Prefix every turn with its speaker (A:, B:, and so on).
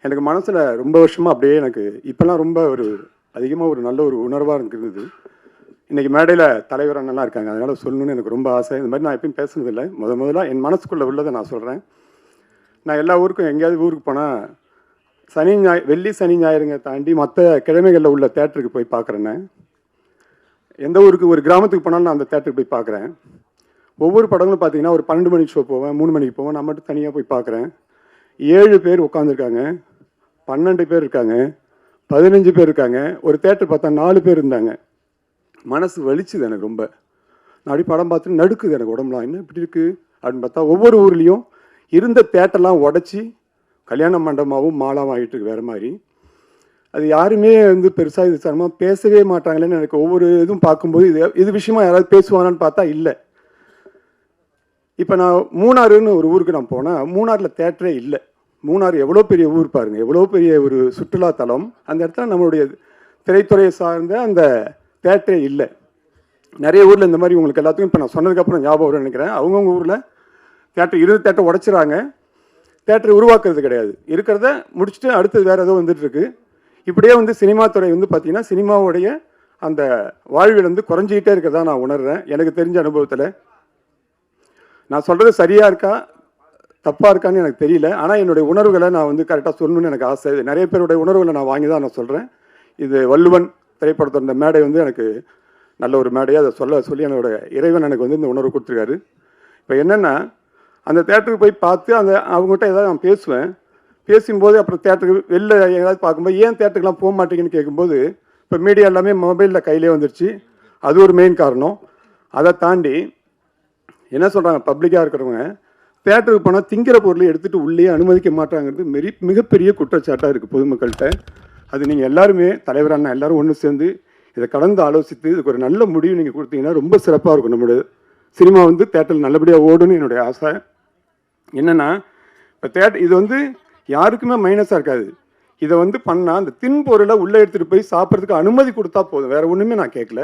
A: எனக்கு மனசில் ரொம்ப வருஷமாக அப்படியே எனக்கு இப்போல்லாம் ரொம்ப ஒரு அதிகமாக ஒரு நல்ல ஒரு உணர்வாக இருந்தது. இன்றைக்கி மேடையில் தலைவர் அண்ணெல்லாம் இருக்காங்க, அதனால் சொல்லணுன்னு எனக்கு ரொம்ப ஆசை. இந்த மாதிரி நான் எப்பயும் பேசுனதில்லை, முதல்ல என் மனசுக்குள்ளே உள்ளதை நான் சொல்கிறேன். நான் எல்லா ஊருக்கும் எங்கேயாவது ஊருக்கு போனால் வெள்ளி சனி ஞாயிறுங்க தாண்டி மற்ற கிழமைகளில் உள்ள தேட்டருக்கு போய் பார்க்குறேன்னு. எந்த ஊருக்கு ஒரு கிராமத்துக்கு போனாலும் நான் அந்த தேட்டருக்கு போய் பார்க்குறேன். ஒவ்வொரு படங்களும் பார்த்தீங்கன்னா ஒரு 12 மணிக்கு ஷோ போவேன், 3 மணிக்கு போவேன். நான் மட்டும் தனியாக போய் பார்க்குறேன். 7 பேர் உட்காந்துருக்காங்க, 12 பேர் இருக்காங்க, 15 பேர் இருக்காங்க. ஒரு தேட்டர் பார்த்தா 4 பேர் இருந்தாங்க. மனசு வலிச்சுது எனக்கு ரொம்ப. நான் அப்படி படம் பார்த்துட்டு நடுக்குது எனக்கு உடம்புலாம். என்ன இப்படி இருக்குது அப்படின்னு பார்த்தா ஒவ்வொரு ஊர்லேயும் இருந்த தேட்டர்லாம் உடச்சி கல்யாண மண்டபமாகவும் மாலாவும் ஆகிட்டு இருக்கு வேறு மாதிரி. அது யாருமே பெருசாக இது சாரமாக பேசவே மாட்டாங்களேன்னு எனக்கு ஒவ்வொரு இதுவும் பார்க்கும்போது இது விஷயமா யாராவது பேசுவானான்னு பார்த்தா இல்லை. இப்போ நான் மூணாறுன்னு ஒரு ஊருக்கு நான் போனேன். மூணாறில் தேட்டரே இல்லை. மூணாறு எவ்வளோ பெரிய ஊர் பாருங்கள், எவ்வளோ பெரிய ஒரு சுற்றுலாத்தலம். அந்த இடத்துல நம்மளுடைய திரைத்துறையை சார்ந்த அந்த தேட்டரே இல்லை. நிறைய ஊரில் இந்த மாதிரி உங்களுக்கு எல்லாத்துக்கும் இப்போ நான் சொன்னதுக்கப்புறம் ஞாபகம் வரும்னு நினைக்கிறேன். அவங்கவுங்க ஊரில் தேட்டர் உடைச்சிடறாங்க. தேட்டர் உருவாக்குறது கிடையாது, இருக்கிறத முடிச்சுட்டு அடுத்தது வேறு ஏதோ வந்துட்டுருக்கு. இப்படியே சினிமா துறை பார்த்திங்கன்னா சினிமாவுடைய அந்த வாழ்வில் குறைஞ்சிக்கிட்டே இருக்கிறதா நான் உணர்கிறேன். எனக்கு தெரிஞ்ச அனுபவத்தில் நான் சொல்கிறது சரியாக இருக்கா தப்பாக இருக்கான்னு எனக்கு தெரியல. ஆனால் என்னுடைய உணர்வுகளை நான் கரெக்டாக சொல்லணும்னு எனக்கு ஆசை. நிறைய பேருடைய உணர்வுகளை நான் வாங்கி தான் நான் சொல்கிறேன். இது வள்ளுவன் திரைப்படத்தோட இந்த மேடை எனக்கு நல்ல ஒரு மேடையை அதை சொல்லி என்னோட இறைவன் எனக்கு இந்த உணர்வு கொடுத்துருக்காரு. இப்போ என்னென்னா அந்த தேட்டருக்கு போய் பார்த்து அவங்ககிட்ட ஏதாவது நான் பேசுவேன். பேசும்போது அப்புறம் தேட்டருக்கு வெளில ஏதாவது பார்க்கும்போது ஏன் தேட்டருக்குலாம் போக மாட்டேங்குன்னு கேட்கும்போது இப்போ மீடியா எல்லாமே மொபைலில் கையிலே வந்துருச்சு. அது ஒரு மெயின் காரணம். அதை தாண்டி என்ன சொல்கிறாங்க, பப்ளிக்காக இருக்கிறவங்க தேட்டருக்கு போனால் திங்கிற பொருளை எடுத்துகிட்டு உள்ளே அனுமதிக்க மாட்டாங்கிறது மிகப்பெரிய குற்றச்சாட்டாக இருக்குது பொதுமக்கள்கிட்ட. அது நீங்கள் எல்லாருமே தலைவரான எல்லாரும் ஒன்று சேர்ந்து இதை கலந்து ஆலோசித்து இதுக்கு ஒரு நல்ல முடிவு நீங்கள் கொடுத்தீங்கன்னா ரொம்ப சிறப்பாக இருக்கும். நம்மளுடைய சினிமா தேட்டரில் நல்லபடியாக ஓடுன்னு என்னுடைய ஆசை. என்னென்னா இப்போ இது யாருக்குமே மைனஸாக இருக்காது. இதை பண்ணால் அந்த தின்பொருளை உள்ளே எடுத்துகிட்டு போய் சாப்பிட்றதுக்கு அனுமதி கொடுத்தா போதும், வேறு ஒன்றுமே நான் கேட்கல.